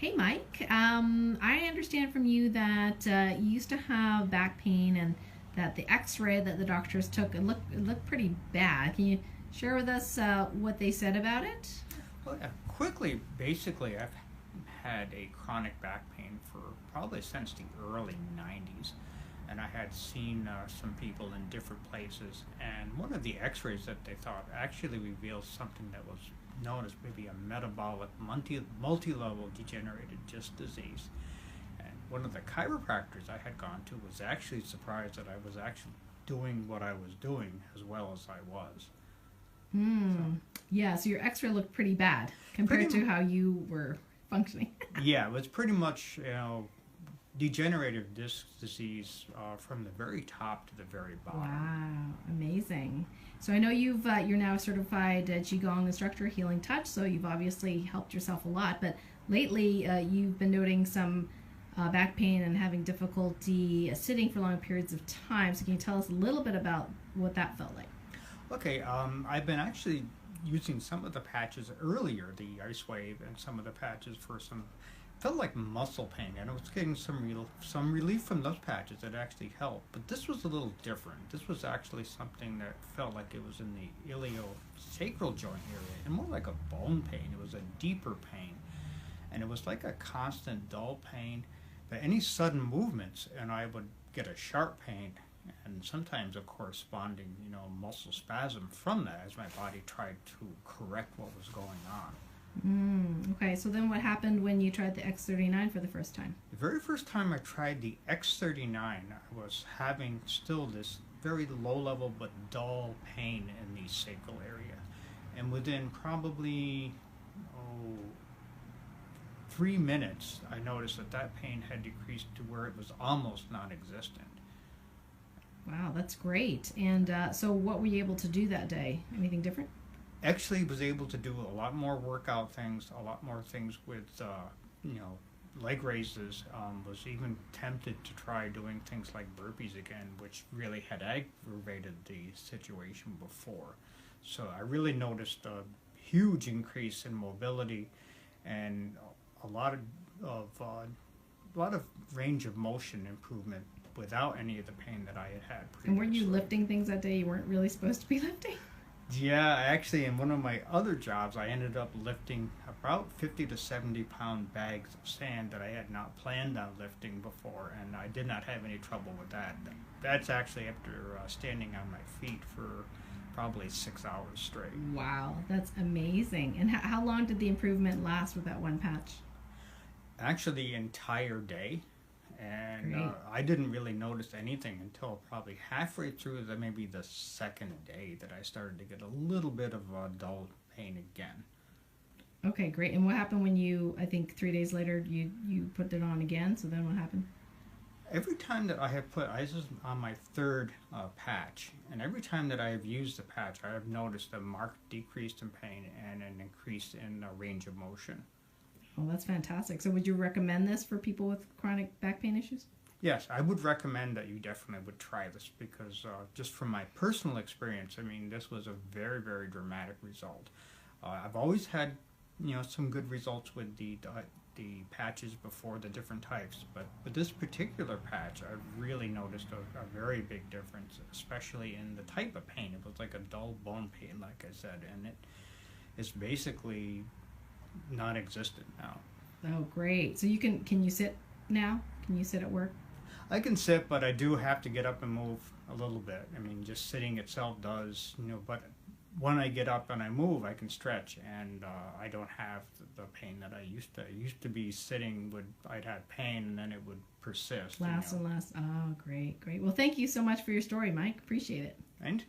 Hey, Mike. I understand from you that you used to have back pain and that the X-ray that the doctors took it looked pretty bad. Can you share with us what they said about it? Well, yeah, quickly, basically, I've had a chronic back pain for probably since the early 90s. And I had seen some people in different places. And one of the x rays that they thought actually revealed something that was known as maybe a metabolic multi level degenerative disc disease. And one of the chiropractors I had gone to was actually surprised that I was actually doing what I was doing as well as I was. So, Hmm. Yeah, so your X-ray looked pretty bad compared pretty to how you were functioning. Yeah, it was pretty much, degenerative disc disease from the very top to the very bottom. Wow, amazing. So I know you're now a certified Qigong instructor, Healing Touch, so you've obviously helped yourself a lot, but lately you've been noting some back pain and having difficulty sitting for long periods of time. So can you tell us a little bit about what that felt like? Okay, I've been actually using some of the patches earlier, the ice wave, and some of the patches for some felt like muscle pain, and I was getting some relief from those patches that actually helped. But this was a little different. This was actually something that felt like it was in the iliosacral joint area, and more like a bone pain. It was a deeper pain, and it was like a constant dull pain. But any sudden movements, and I would get a sharp pain, and sometimes a corresponding, muscle spasm from that as my body tried to correct what was going on. Okay, so then what happened when you tried the X39 for the first time? The very first time I tried the X39, I was having still this very low level but dull pain in the sacral area. And within probably 3 minutes, I noticed that pain had decreased to where it was almost non existent. Wow, that's great. And so what were you able to do that day? Anything different? Actually was able to do a lot more workout things, a lot more things with, leg raises. Was even tempted to try doing things like burpees again, which really had aggravated the situation before. So I really noticed a huge increase in mobility and a lot of range of motion improvement without any of the pain that I had had And weren't you previously. lifting things that day you weren't really supposed to be lifting? Yeah, actually, in one of my other jobs, I ended up lifting about 50 to 70 pound bags of sand that I had not planned on lifting before, and I did not have any trouble with that. That's actually after standing on my feet for probably 6 hours straight. Wow, that's amazing. And how long did the improvement last with that one patch? Actually, the entire day. And Great. I didn't really notice anything until probably halfway through maybe the second day that I started to get a little bit of dull pain again. Okay, great. And what happened when I think 3 days later, you put it on again? So then what happened? Every time that I have I was on my third patch, and every time that I have used the patch, I have noticed a marked decrease in pain and an increase in range of motion. Oh, that's fantastic. So would you recommend this for people with chronic back pain issues? Yes, I would recommend that you definitely would try this because just from my personal experience, I mean, this was a very, very dramatic result. I've always had, some good results with the patches before, the different types, but with this particular patch, I've really noticed a very big difference, especially in the type of pain. It was like a dull bone pain, like I said, and it is basically non-existent now. Oh, great. So can you sit now? Can you sit at work? I can sit, but I do have to get up and move a little bit. I mean, just sitting itself does, but when I get up and I move, I can stretch, and I don't have the pain that I used to. I used to be sitting, I'd have pain, and then it would persist. Last and last. Oh, great, great. Well, thank you so much for your story, Mike. Appreciate it. And